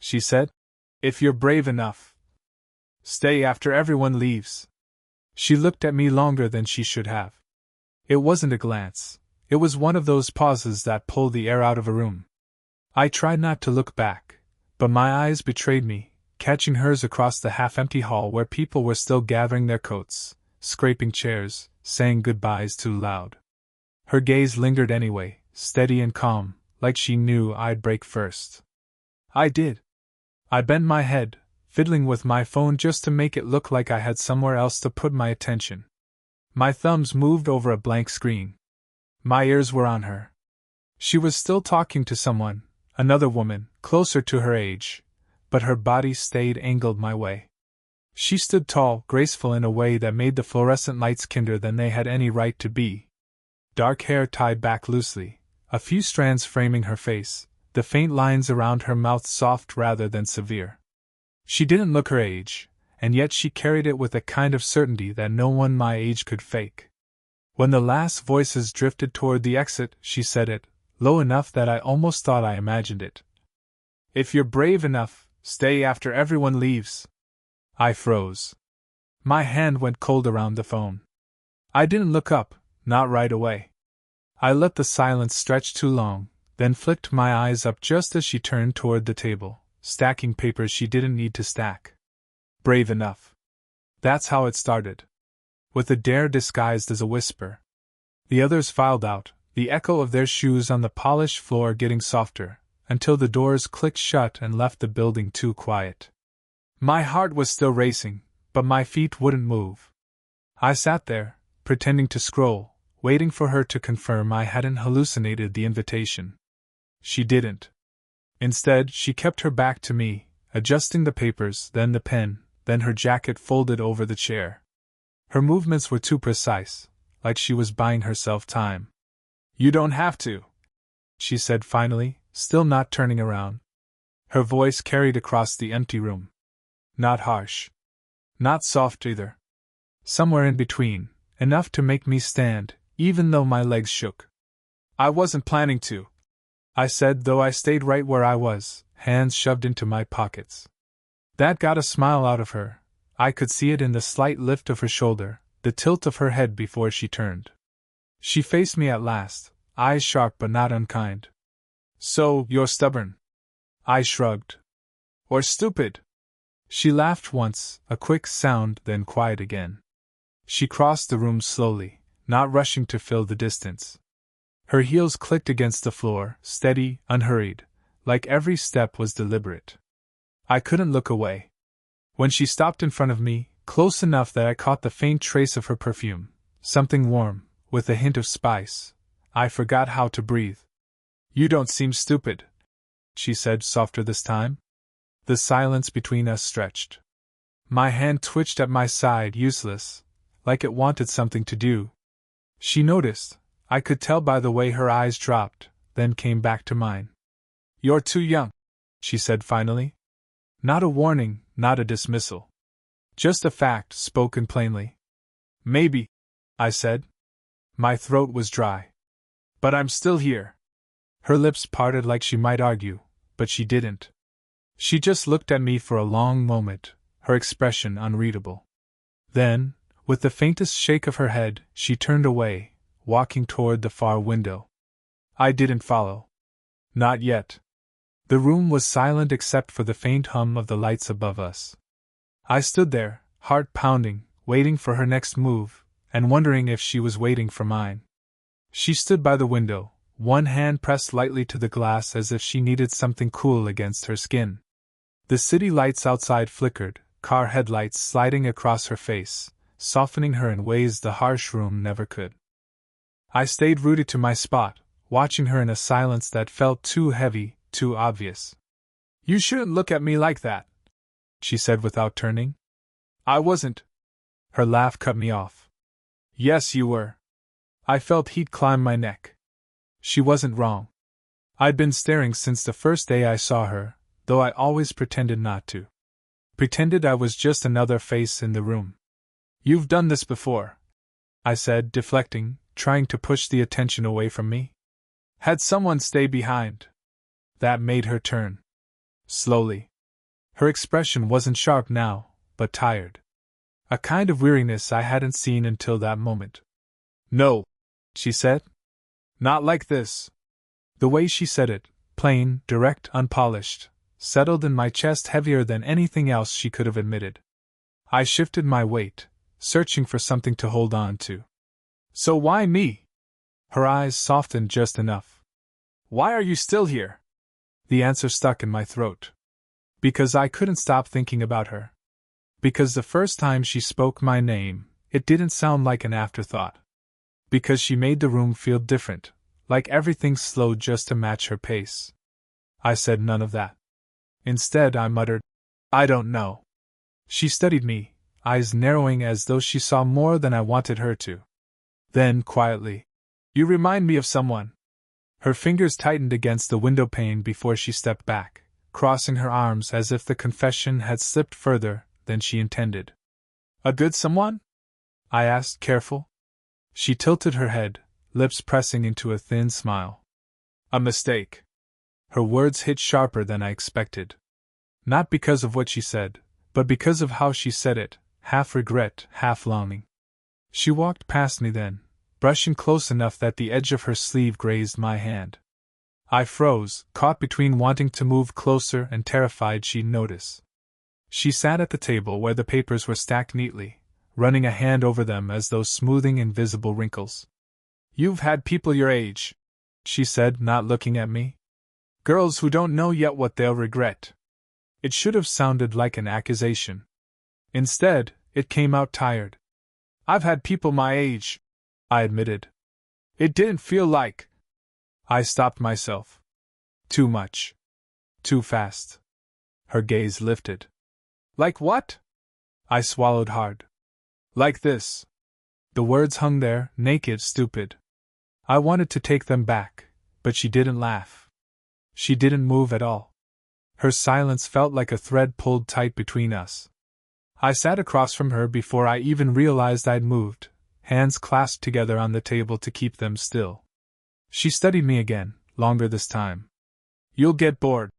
she said. If you're brave enough, stay after everyone leaves. She looked at me longer than she should have. It wasn't a glance, it was one of those pauses that pull the air out of a room. I tried not to look back, but my eyes betrayed me, catching hers across the half-empty hall where people were still gathering their coats, scraping chairs, saying goodbyes too loud. Her gaze lingered anyway, steady and calm, like she knew I'd break first. I did. I bent my head, fiddling with my phone just to make it look like I had somewhere else to put my attention. My thumbs moved over a blank screen. My ears were on her. She was still talking to someone, another woman, closer to her age, but her body stayed angled my way. She stood tall, graceful in a way that made the fluorescent lights kinder than they had any right to be. Dark hair tied back loosely, a few strands framing her face, the faint lines around her mouth soft rather than severe. She didn't look her age, and yet she carried it with a kind of certainty that no one my age could fake. When the last voices drifted toward the exit, she said it, low enough that I almost thought I imagined it. If you're brave enough, stay after everyone leaves. I froze. My hand went cold around the phone. I didn't look up, not right away. I let the silence stretch too long, then flicked my eyes up just as she turned toward the table, stacking papers she didn't need to stack. Brave enough. That's how it started. With a dare disguised as a whisper. The others filed out, the echo of their shoes on the polished floor getting softer, until the doors clicked shut and left the building too quiet. My heart was still racing, but my feet wouldn't move. I sat there, pretending to scroll, waiting for her to confirm I hadn't hallucinated the invitation. She didn't. Instead, she kept her back to me, adjusting the papers, then the pen, then her jacket folded over the chair. Her movements were too precise, like she was buying herself time. You don't have to, she said finally, still not turning around. Her voice carried across the empty room. Not harsh. Not soft either. Somewhere in between, enough to make me stand, even though my legs shook. I wasn't planning to, I said, though I stayed right where I was, hands shoved into my pockets. That got a smile out of her. I could see it in the slight lift of her shoulder, the tilt of her head before she turned. She faced me at last, eyes sharp but not unkind. So, you're stubborn? I shrugged. Or stupid? She laughed once, a quick sound, then quiet again. She crossed the room slowly, not rushing to fill the distance. Her heels clicked against the floor, steady, unhurried, like every step was deliberate. I couldn't look away. When she stopped in front of me, close enough that I caught the faint trace of her perfume, something warm, with a hint of spice, I forgot how to breathe. You don't seem stupid, she said, softer this time. The silence between us stretched. My hand twitched at my side, useless, like it wanted something to do. She noticed, I could tell by the way her eyes dropped, then came back to mine. You're too young, she said finally. Not a warning, not a dismissal. Just a fact spoken plainly. Maybe, I said. My throat was dry. But I'm still here. Her lips parted like she might argue, but she didn't. She just looked at me for a long moment, her expression unreadable. Then, with the faintest shake of her head, she turned away, walking toward the far window. I didn't follow. Not yet. The room was silent except for the faint hum of the lights above us. I stood there, heart pounding, waiting for her next move, and wondering if she was waiting for mine. She stood by the window, one hand pressed lightly to the glass as if she needed something cool against her skin. The city lights outside flickered, car headlights sliding across her face, softening her in ways the harsh room never could. I stayed rooted to my spot, watching her in a silence that felt too heavy, too obvious. You shouldn't look at me like that, she said without turning. I wasn't. Her laugh cut me off. Yes, you were. I felt heat climb my neck. She wasn't wrong. I'd been staring since the first day I saw her, though I always pretended not to. Pretended I was just another face in the room. You've done this before, I said, deflecting, trying to push the attention away from me. Had someone stay behind. That made her turn. Slowly. Her expression wasn't sharp now, but tired. A kind of weariness I hadn't seen until that moment. "No," she said. "Not like this." The way she said it, plain, direct, unpolished, settled in my chest heavier than anything else she could have admitted. I shifted my weight, searching for something to hold on to. "So why me?" Her eyes softened just enough. "Why are you still here?" The answer stuck in my throat. Because I couldn't stop thinking about her. Because the first time she spoke my name, it didn't sound like an afterthought. Because she made the room feel different, like everything slowed just to match her pace. I said none of that. Instead, I muttered, "I don't know." She studied me, eyes narrowing as though she saw more than I wanted her to. Then, quietly, "You remind me of someone." Her fingers tightened against the window pane before she stepped back, crossing her arms as if the confession had slipped further than she intended. "A good someone?" I asked, careful. She tilted her head, lips pressing into a thin smile. "A mistake." Her words hit sharper than I expected. Not because of what she said, but because of how she said it, half regret, half longing. She walked past me then, brushing close enough that the edge of her sleeve grazed my hand. I froze, caught between wanting to move closer and terrified she'd notice. She sat at the table where the papers were stacked neatly, running a hand over them as though smoothing invisible wrinkles. "You've had people your age," she said, not looking at me. "Girls who don't know yet what they'll regret." It should have sounded like an accusation. Instead, it came out tired. "I've had people my age," I admitted. "It didn't feel like." I stopped myself. Too much. Too fast. Her gaze lifted. "Like what?" I swallowed hard. "Like this." The words hung there, naked, stupid. I wanted to take them back, but she didn't laugh. She didn't move at all. Her silence felt like a thread pulled tight between us. I sat across from her before I even realized I'd moved, hands clasped together on the table to keep them still. She studied me again, longer this time. "You'll get bored,"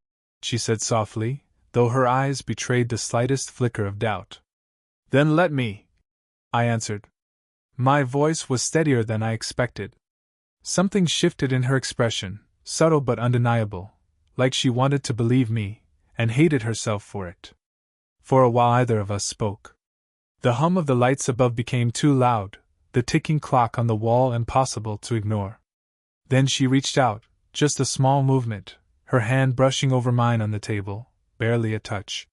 she said softly, though her eyes betrayed the slightest flicker of doubt. "Then let me," I answered. My voice was steadier than I expected. Something shifted in her expression, subtle but undeniable, like she wanted to believe me, and hated herself for it. For a while either of us spoke. The hum of the lights above became too loud, the ticking clock on the wall impossible to ignore. Then she reached out, just a small movement, her hand brushing over mine on the table, barely a touch.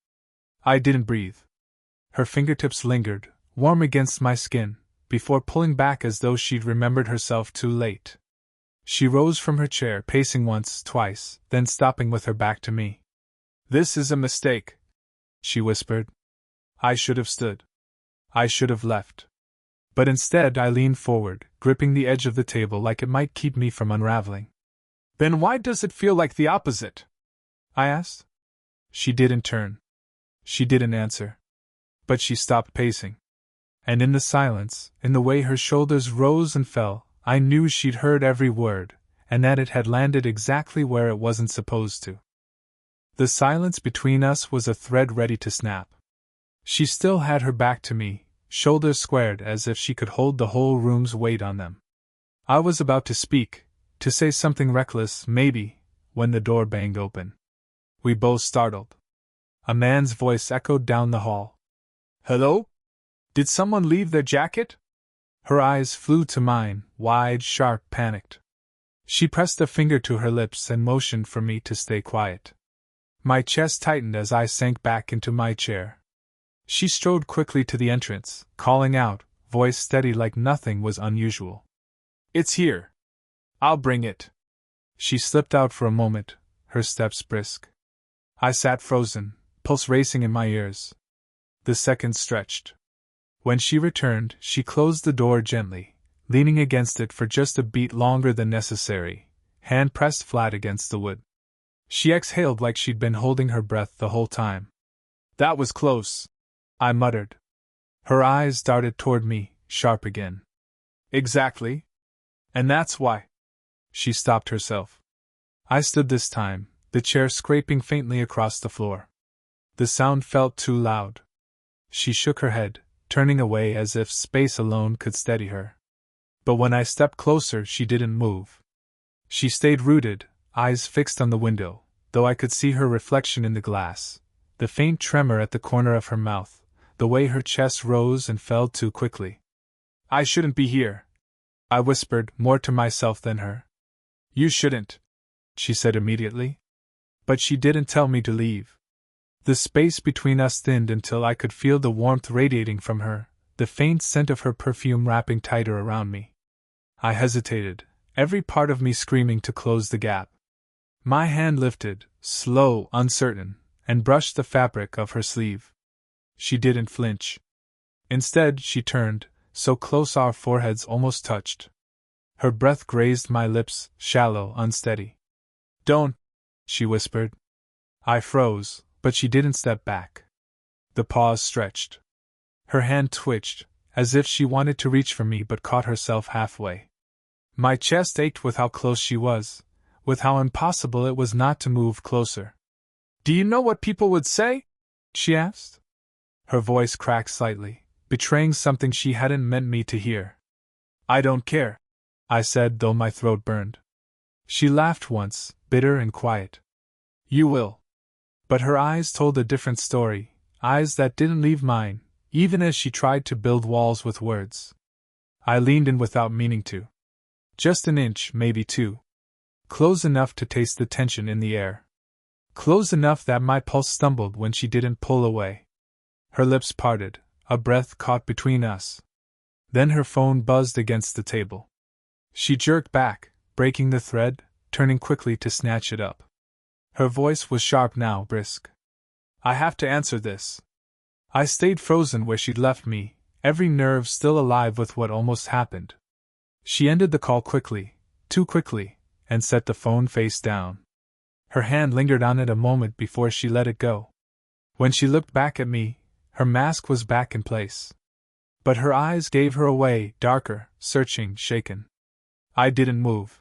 I didn't breathe. Her fingertips lingered, warm against my skin, before pulling back as though she'd remembered herself too late. She rose from her chair, pacing once, twice, then stopping with her back to me. "This is a mistake," she whispered. I should have stood. I should have left. But instead I leaned forward, gripping the edge of the table like it might keep me from unraveling. "Then why does it feel like the opposite?" I asked. She didn't turn. She didn't answer. But she stopped pacing. And in the silence, in the way her shoulders rose and fell, I knew she'd heard every word, and that it had landed exactly where it wasn't supposed to. The silence between us was a thread ready to snap. She still had her back to me, shoulders squared as if she could hold the whole room's weight on them. I was about to speak, to say something reckless, maybe, when the door banged open. We both startled. A man's voice echoed down the hall. "Hello? Did someone leave their jacket?" Her eyes flew to mine, wide, sharp, panicked. She pressed a finger to her lips and motioned for me to stay quiet. My chest tightened as I sank back into my chair. She strode quickly to the entrance, calling out, voice steady like nothing was unusual. "It's here. I'll bring it." She slipped out for a moment, her steps brisk. I sat frozen, pulse racing in my ears. The seconds stretched. When she returned, she closed the door gently, leaning against it for just a beat longer than necessary, hand pressed flat against the wood. She exhaled like she'd been holding her breath the whole time. "That was close," I muttered. Her eyes darted toward me, sharp again. "Exactly. And that's why." She stopped herself. I stood this time, the chair scraping faintly across the floor. The sound felt too loud. She shook her head, turning away as if space alone could steady her. But when I stepped closer, she didn't move. She stayed rooted, eyes fixed on the window, though I could see her reflection in the glass, the faint tremor at the corner of her mouth, the way her chest rose and fell too quickly. "I shouldn't be here," I whispered, more to myself than her. "You shouldn't," she said immediately. But she didn't tell me to leave. The space between us thinned until I could feel the warmth radiating from her, the faint scent of her perfume wrapping tighter around me. I hesitated, every part of me screaming to close the gap. My hand lifted, slow, uncertain, and brushed the fabric of her sleeve. She didn't flinch. Instead, she turned, so close our foreheads almost touched. Her breath grazed my lips, shallow, unsteady. "Don't," she whispered. I froze, but she didn't step back. The pause stretched. Her hand twitched, as if she wanted to reach for me but caught herself halfway. My chest ached with how close she was, with how impossible it was not to move closer. "Do you know what people would say?" she asked. Her voice cracked slightly, betraying something she hadn't meant me to hear. "I don't care," I said, though my throat burned. She laughed once, bitter and quiet. "You will." But her eyes told a different story, eyes that didn't leave mine, even as she tried to build walls with words. I leaned in without meaning to. Just an inch, maybe two. Close enough to taste the tension in the air. Close enough that my pulse stumbled when she didn't pull away. Her lips parted, a breath caught between us. Then her phone buzzed against the table. She jerked back, breaking the thread, turning quickly to snatch it up. Her voice was sharp now, brisk. "I have to answer this." I stayed frozen where she'd left me, every nerve still alive with what almost happened. She ended the call quickly, too quickly, and set the phone face down. Her hand lingered on it a moment before she let it go. When she looked back at me, her mask was back in place. But her eyes gave her away, darker, searching, shaken. I didn't move.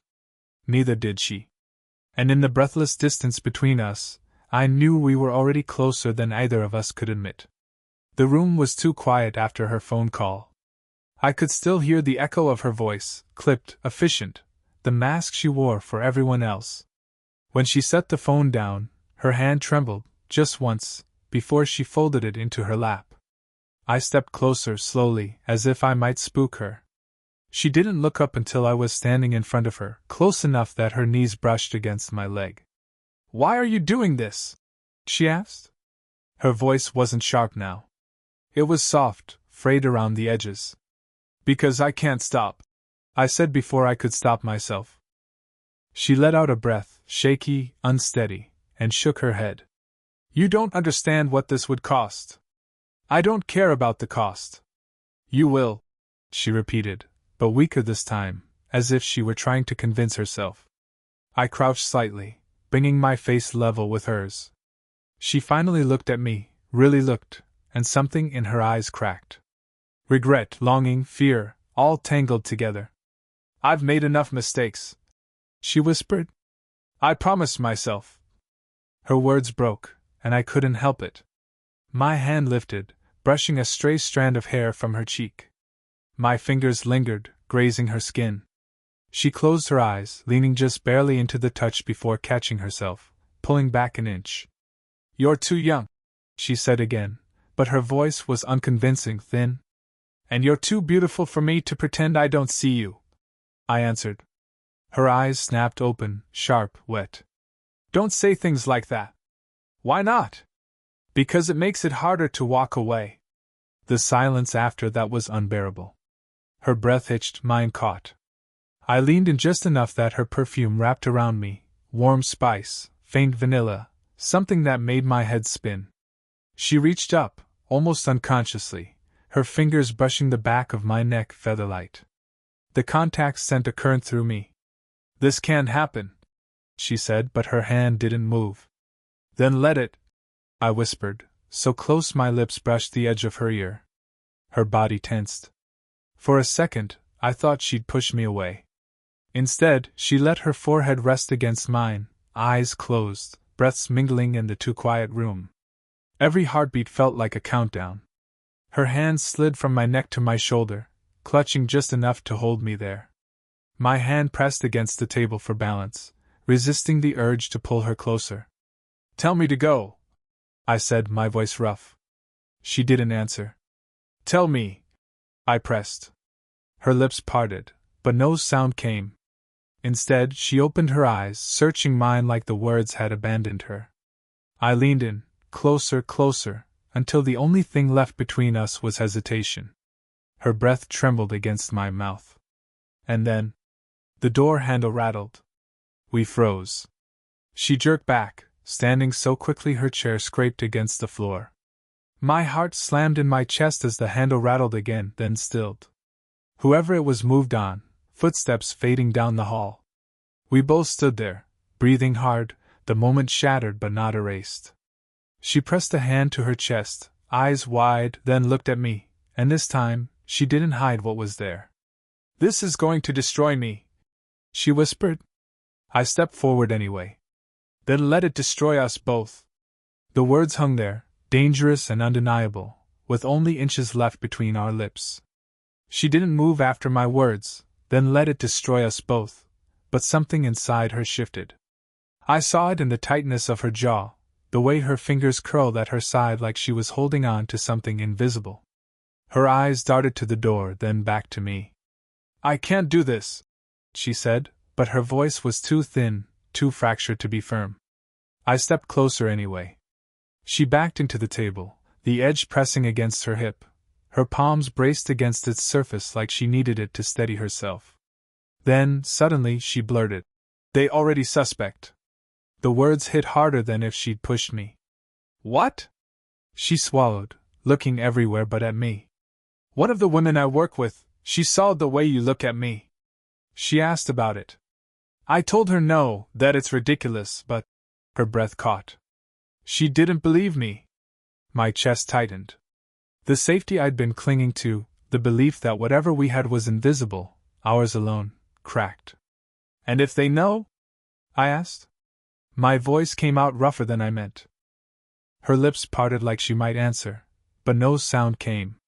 Neither did she. And in the breathless distance between us, I knew we were already closer than either of us could admit. The room was too quiet after her phone call. I could still hear the echo of her voice, clipped, efficient, the mask she wore for everyone else. When she set the phone down, her hand trembled, just once, before she folded it into her lap. I stepped closer slowly, as if I might spook her. She didn't look up until I was standing in front of her, close enough that her knees brushed against my leg. "Why are you doing this?" she asked. Her voice wasn't sharp now. It was soft, frayed around the edges. "Because I can't stop," I said before I could stop myself. She let out a breath, shaky, unsteady, and shook her head. "You don't understand what this would cost." "I don't care about the cost." "You will," she repeated, but weaker this time, as if she were trying to convince herself. I crouched slightly, bringing my face level with hers. She finally looked at me, really looked, and something in her eyes cracked. Regret, longing, fear, all tangled together. "I've made enough mistakes," she whispered. "I promised myself." Her words broke, and I couldn't help it. My hand lifted, brushing a stray strand of hair from her cheek. My fingers lingered, grazing her skin. She closed her eyes, leaning just barely into the touch before catching herself, pulling back an inch. "You're too young," she said again, but her voice was unconvincing, thin. "And you're too beautiful for me to pretend I don't see you," I answered. Her eyes snapped open, sharp, wet. "Don't say things like that." "Why not?" "Because it makes it harder to walk away." The silence after that was unbearable. Her breath hitched, mine caught. I leaned in just enough that her perfume wrapped around me, warm spice, faint vanilla, something that made my head spin. She reached up, almost unconsciously, her fingers brushing the back of my neck featherlight. The contact sent a current through me. "This can't happen," she said, but her hand didn't move. "Then let it," I whispered, so close my lips brushed the edge of her ear. Her body tensed. For a second, I thought she'd push me away. Instead, she let her forehead rest against mine, eyes closed, breaths mingling in the too quiet room. Every heartbeat felt like a countdown. Her hand slid from my neck to my shoulder, clutching just enough to hold me there. My hand pressed against the table for balance, resisting the urge to pull her closer. "Tell me to go," I said, my voice rough. She didn't answer. "Tell me," I pressed. Her lips parted, but no sound came. Instead, she opened her eyes, searching mine like the words had abandoned her. I leaned in, closer, closer, until the only thing left between us was hesitation. Her breath trembled against my mouth. And then, the door handle rattled. We froze. She jerked back, standing so quickly her chair scraped against the floor. My heart slammed in my chest as the handle rattled again, then stilled. Whoever it was moved on, footsteps fading down the hall. We both stood there, breathing hard, the moment shattered but not erased. She pressed a hand to her chest, eyes wide, then looked at me, and this time, she didn't hide what was there. "This is going to destroy me," she whispered. I stepped forward anyway. "Then let it destroy us both." The words hung there, dangerous and undeniable, with only inches left between our lips. She didn't move after my words, "Then let it destroy us both," but something inside her shifted. I saw it in the tightness of her jaw, the way her fingers curled at her side like she was holding on to something invisible. Her eyes darted to the door, then back to me. "I can't do this," she said, but her voice was too thin, too fractured to be firm. I stepped closer anyway. She backed into the table, the edge pressing against her hip. Her palms braced against its surface like she needed it to steady herself. Then, suddenly, she blurted, "They already suspect." The words hit harder than if she'd pushed me. "What?" She swallowed, looking everywhere but at me. "One of the women I work with, she saw the way you look at me. She asked about it. I told her no, that it's ridiculous, but—" Her breath caught. "She didn't believe me." My chest tightened. The safety I'd been clinging to, the belief that whatever we had was invisible, ours alone, cracked. "And if they know?" I asked. My voice came out rougher than I meant. Her lips parted like she might answer, but no sound came.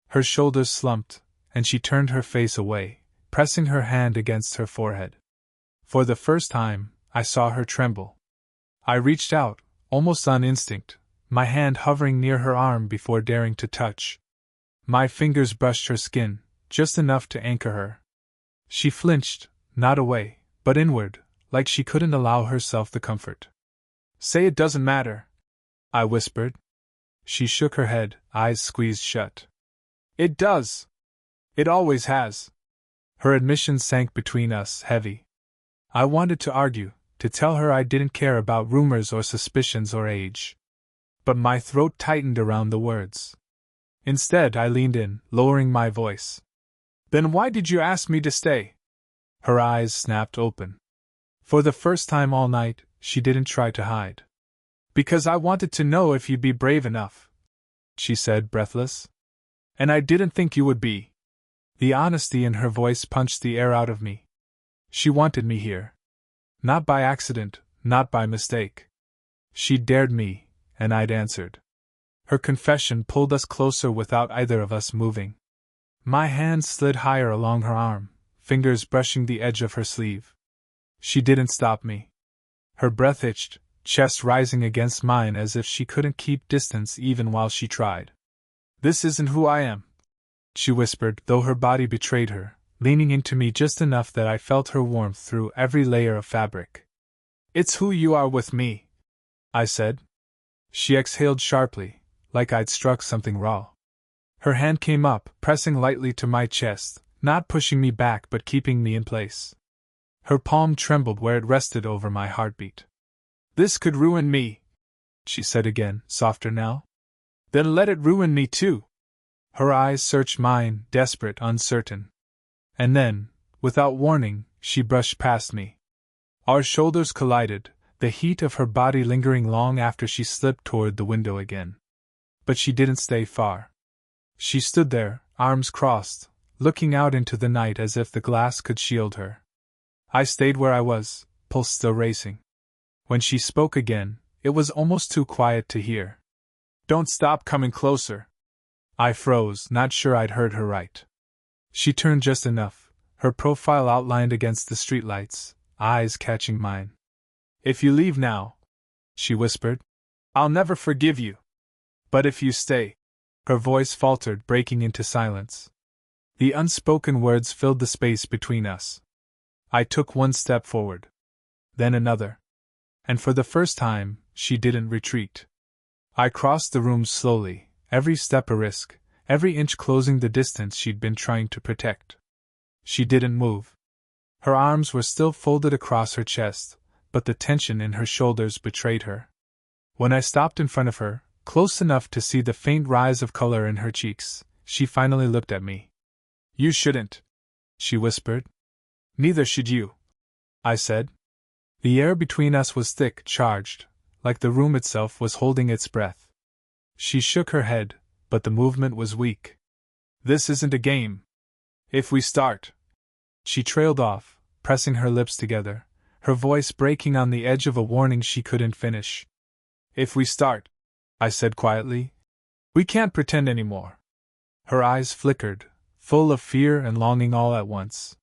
Her shoulders slumped, and she turned her face away, pressing her hand against her forehead. For the first time, I saw her tremble. I reached out, almost on instinct, my hand hovering near her arm before daring to touch. My fingers brushed her skin, just enough to anchor her. She flinched, not away, but inward, like she couldn't allow herself the comfort. "Say it doesn't matter," I whispered. She shook her head, eyes squeezed shut. "It does. It always has." Her admission sank between us, heavy. I wanted to argue, to tell her I didn't care about rumors or suspicions or age. But my throat tightened around the words. Instead, I leaned in, lowering my voice. "Then why did you ask me to stay?" Her eyes snapped open. For the first time all night, she didn't try to hide. "Because I wanted to know if you'd be brave enough," she said, breathless. "And I didn't think you would be." The honesty in her voice punched the air out of me. She wanted me here. Not by accident, not by mistake. She dared me, and I'd answered. Her confession pulled us closer without either of us moving. My hand slid higher along her arm, fingers brushing the edge of her sleeve. She didn't stop me. Her breath itched, chest rising against mine as if she couldn't keep distance even while she tried. "This isn't who I am," she whispered, though her body betrayed her, leaning into me just enough that I felt her warmth through every layer of fabric. "It's who you are with me," I said. She exhaled sharply, like I'd struck something raw. Her hand came up, pressing lightly to my chest, not pushing me back but keeping me in place. Her palm trembled where it rested over my heartbeat. "This could ruin me," she said again, softer now. "Then let it ruin me too." Her eyes searched mine, desperate, uncertain. And then, without warning, she brushed past me. Our shoulders collided, the heat of her body lingering long after she slipped toward the window again. But she didn't stay far. She stood there, arms crossed, looking out into the night as if the glass could shield her. I stayed where I was, pulse still racing. When she spoke again, it was almost too quiet to hear. Don't stop coming closer. I froze, not sure I'd heard her right. She turned just enough, her profile outlined against the streetlights, eyes catching mine. If you leave now, she whispered, I'll never forgive you. But if you stay, her voice faltered, breaking into silence. The unspoken words filled the space between us. I took one step forward, then another. And for the first time, she didn't retreat. I crossed the room slowly, every step a risk, every inch closing the distance she'd been trying to protect. She didn't move. Her arms were still folded across her chest, but the tension in her shoulders betrayed her. When I stopped in front of her, close enough to see the faint rise of color in her cheeks, she finally looked at me. You shouldn't, she whispered. Neither should you, I said. The air between us was thick, charged, like the room itself was holding its breath. She shook her head, but the movement was weak. This isn't a game. If we start. She trailed off, pressing her lips together, her voice breaking on the edge of a warning she couldn't finish. If we start, I said quietly, we can't pretend anymore. Her eyes flickered, full of fear and longing all at once.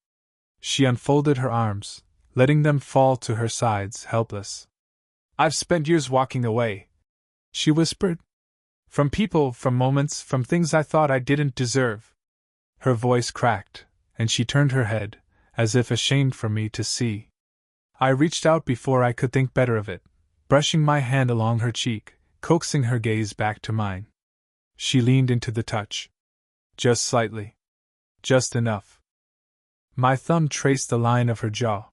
She unfolded her arms, letting them fall to her sides, helpless. I've spent years walking away, she whispered. From people, from moments, from things I thought I didn't deserve. Her voice cracked, and she turned her head, as if ashamed for me to see. I reached out before I could think better of it, brushing my hand along her cheek, coaxing her gaze back to mine. She leaned into the touch. Just slightly. Just enough. My thumb traced the line of her jaw.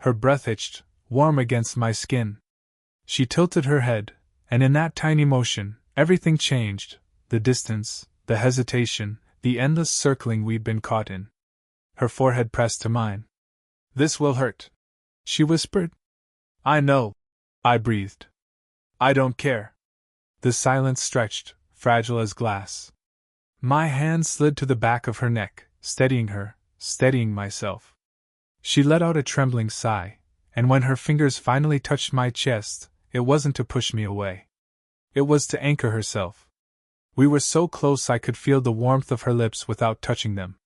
Her breath itched, warm against my skin. She tilted her head, and in that tiny motion, everything changed, the distance, the hesitation, the endless circling we'd been caught in. Her forehead pressed to mine. This will hurt, she whispered. I know, I breathed. I don't care. The silence stretched, fragile as glass. My hand slid to the back of her neck, steadying her, steadying myself. She let out a trembling sigh, and when her fingers finally touched my chest, it wasn't to push me away. It was to anchor herself. We were so close I could feel the warmth of her lips without touching them.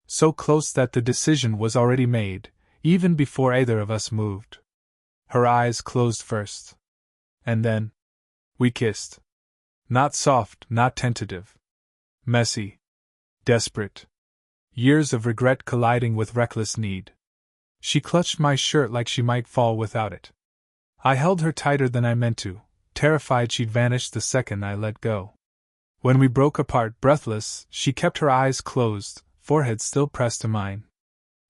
So close that the decision was already made, even before either of us moved. Her eyes closed first. And then, we kissed. Not soft, not tentative. Messy. Desperate. Years of regret colliding with reckless need. She clutched my shirt like she might fall without it. I held her tighter than I meant to, terrified she'd vanish the second I let go. When we broke apart, breathless, she kept her eyes closed, forehead still pressed to mine.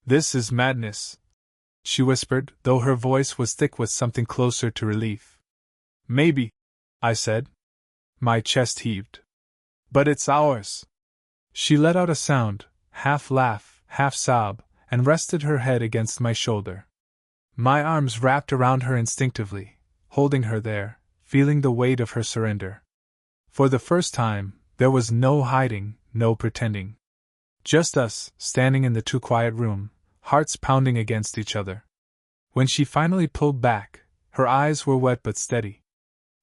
This is madness, she whispered, though her voice was thick with something closer to relief. Maybe, I said. My chest heaved. But it's ours. She let out a sound, half laugh, half sob, and rested her head against my shoulder. My arms wrapped around her instinctively, holding her there, feeling the weight of her surrender. For the first time, there was no hiding, no pretending. Just us, standing in the too quiet room, hearts pounding against each other. When she finally pulled back, her eyes were wet but steady.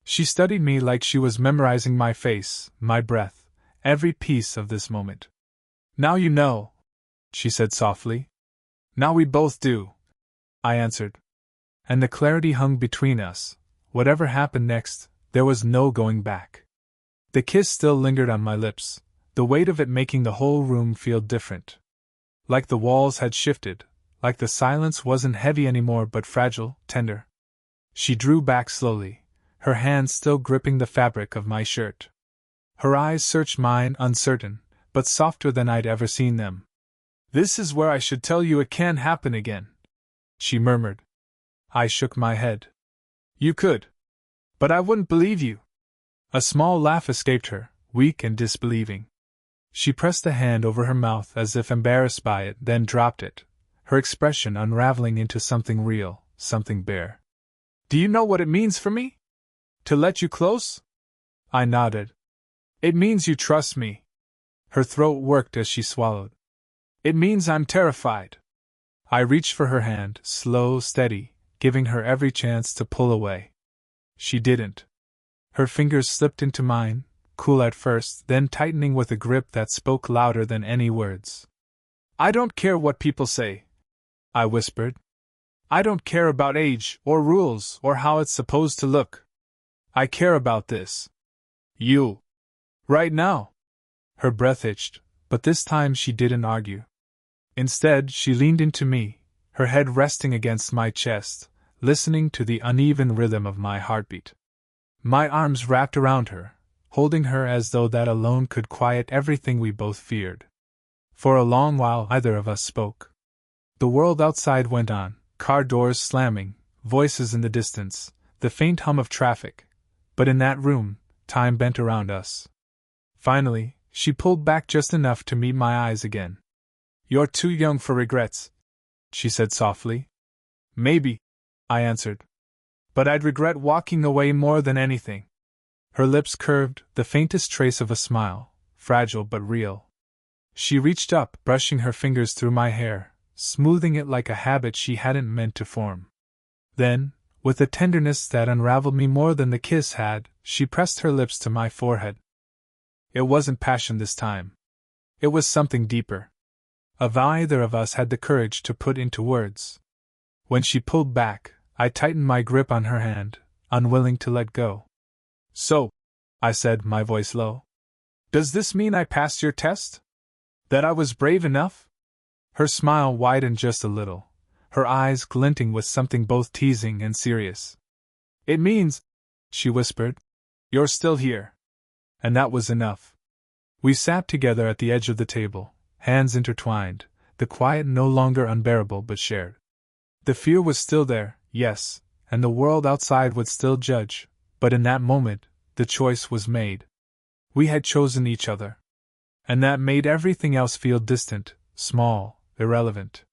She studied me like she was memorizing my face, my breath, every piece of this moment. Now you know, she said softly. Now we both do, I answered. And the clarity hung between us. Whatever happened next, there was no going back. The kiss still lingered on my lips, the weight of it making the whole room feel different. Like the walls had shifted, like the silence wasn't heavy anymore but fragile, tender. She drew back slowly, her hands still gripping the fabric of my shirt. Her eyes searched mine, uncertain, but softer than I'd ever seen them. This is where I should tell you it can't happen again, she murmured. I shook my head. You could. But I wouldn't believe you. A small laugh escaped her, weak and disbelieving. She pressed a hand over her mouth as if embarrassed by it, then dropped it, her expression unraveling into something real, something bare. Do you know what it means for me? To let you close? I nodded. It means you trust me. Her throat worked as she swallowed. It means I'm terrified. I reached for her hand, slow, steady, giving her every chance to pull away. She didn't. Her fingers slipped into mine, cool at first, then tightening with a grip that spoke louder than any words. "I don't care what people say," I whispered. "I don't care about age, or rules, or how it's supposed to look. I care about this. You. Right now." Her breath itched, but this time she didn't argue. Instead, she leaned into me, her head resting against my chest, listening to the uneven rhythm of my heartbeat. My arms wrapped around her, holding her as though that alone could quiet everything we both feared. For a long while neither of us spoke. The world outside went on, car doors slamming, voices in the distance, the faint hum of traffic, but in that room, time bent around us. Finally, she pulled back just enough to meet my eyes again. "You're too young for regrets," she said softly. "Maybe," I answered. "But I'd regret walking away more than anything." Her lips curved, the faintest trace of a smile, fragile but real. She reached up, brushing her fingers through my hair, smoothing it like a habit she hadn't meant to form. Then, with a tenderness that unraveled me more than the kiss had, she pressed her lips to my forehead. It wasn't passion this time. It was something deeper. A vow neither of us had the courage to put into words. When she pulled back, I tightened my grip on her hand, unwilling to let go. "So," I said, my voice low, "does this mean I passed your test? That I was brave enough?" Her smile widened just a little, her eyes glinting with something both teasing and serious. "It means," she whispered, "you're still here." And that was enough. We sat together at the edge of the table, hands intertwined, the quiet no longer unbearable but shared. The fear was still there, yes, and the world outside would still judge, but in that moment, the choice was made. We had chosen each other. And that made everything else feel distant, small, irrelevant.